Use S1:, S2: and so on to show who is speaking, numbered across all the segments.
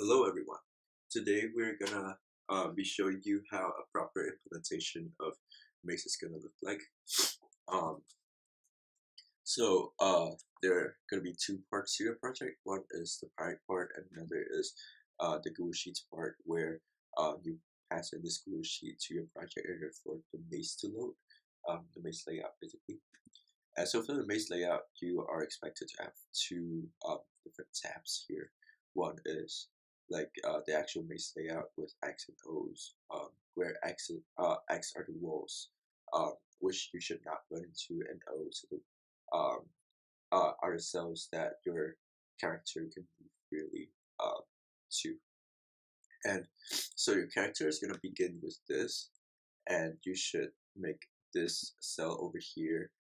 S1: Hello everyone. Today we're gonna be showing you how a proper implementation of Maze is gonna look like. Um, so there are gonna be two parts to your project. One is the Pride part, and another is the Google Sheets part, where you pass in this Google Sheet to your project editor for the Maze to load, the Maze layout basically. And so for the Maze layout, you are expected to have two different tabs here. One is like the actual maze layout with X and O's, where X are the walls, which you should not run into, and O's um, are the cells that your character can move freely to. And so your character is going to begin with this, and you should make this cell over here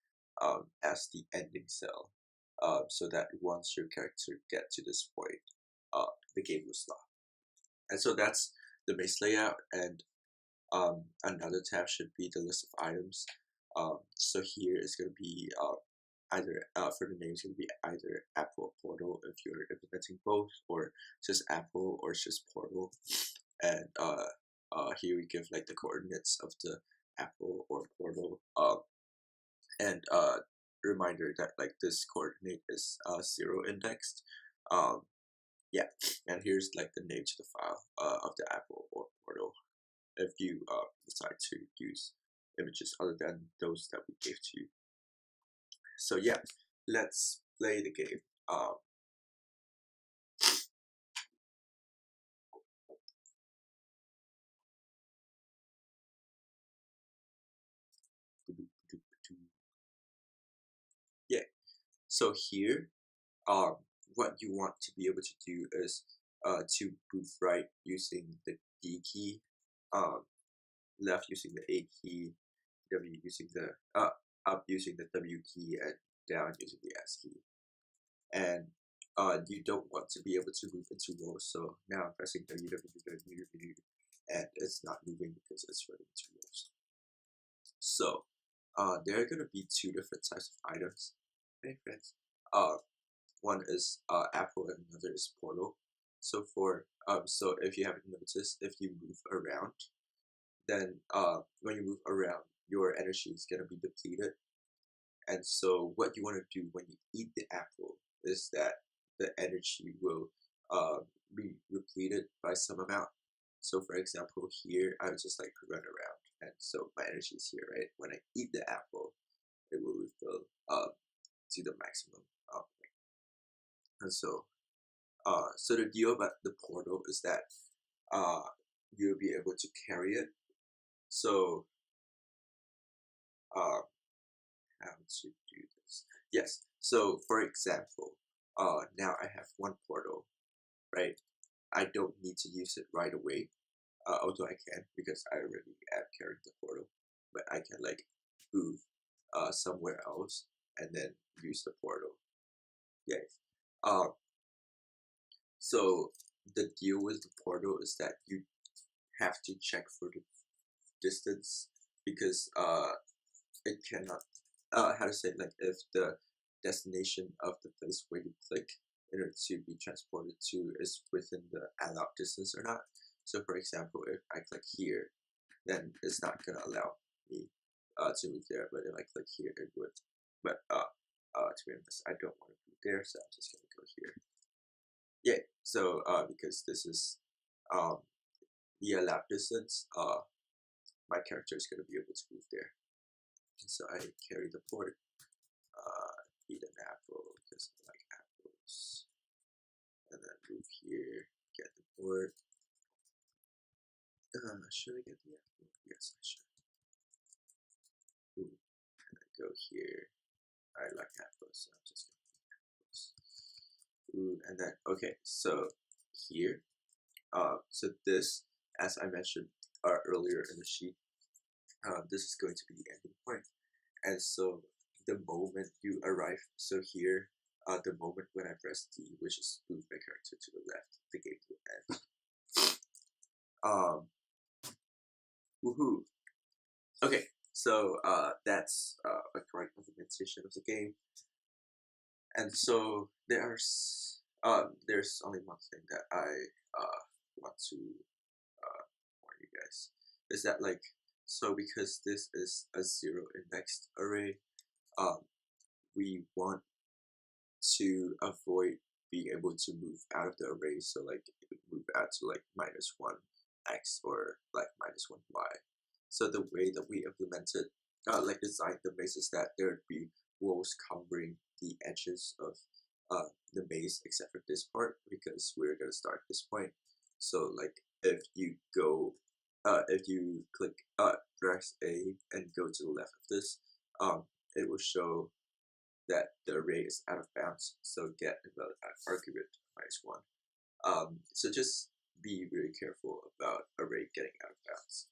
S1: as the ending cell, so that once your character get to this point, the game will stop. And so that's the base layout, and another tab should be the list of items. So here is going to be either for the name is going to be either Apple or Portal if you're implementing both, or just Apple or just Portal. And here we give like the coordinates of the Apple or Portal. And reminder that like this coordinate is 0 indexed. Yeah, and here's like the name to the file of the Apple or Portal if you decide to use images other than those that we gave to you. So yeah, let's play the game. Yeah, so here, what you want to be able to do is to move right using the D key, left using the A key, W using the up using the W key, and down using the S key. And you don't want to be able to move into rows. So now I'm pressing W, and it's not moving because it's running into rows. So there are going to be two different types of items. Hey friends. One is Apple and another is Portal. So for so if you haven't noticed, if you move around, then when you move around, your energy is gonna be depleted. And so what you want to do when you eat the apple is that the energy will be repleted by some amount. So for example, here I would just like run around, and so my energy is here, right? When I eat the apple, it will refill to the maximum. And so so the deal about the portal is that you'll be able to carry it. So uh, how to do this? Yes. So for example, now I have one portal, right? I don't need to use it right away, although I can because I already am carrying the portal. But I can like move somewhere else and then use the portal. Yes. Um, so the deal with the portal is that you have to check for the distance because it cannot how to say, like, if the destination of the place where you click in order to be transported to is within the allowed distance or not. So for example, if I click here, then it's not gonna allow me to move there, but if I click here it would. But to be honest, I don't want to move there, so I'm just gonna go here. Yeah, so because this is um the allowed distance, my character is gonna be able to move there. And so I carry the port, eat an apple because I like apples, and then move here, get the port. Should I get the apple? Yes, I should. Ooh, and then go here. I like apples, so I'm just gonna eat apples. Ooh, and then okay, so here, so this, as I mentioned earlier in the sheet, this is going to be the ending point. And so the moment you arrive, so here, the moment when I press D, which is move my character to the left, the game will end. Woohoo! Okay, so that's a correct implementation of the game. And so there's only one thing that I to warn you guys is that like so because this is a zero indexed array, um, we want to avoid being able to move out of the array, so like it would move out to like -1 x or like -1 y. So the way that we implemented, like designed the maze is that there would be walls covering the edges of the maze except for this part because we're gonna start this point. So like if you click press A and go to the left of this, it will show that the array is out of bounds, so get invalid argument -1. So just be really careful about array getting out of bounds.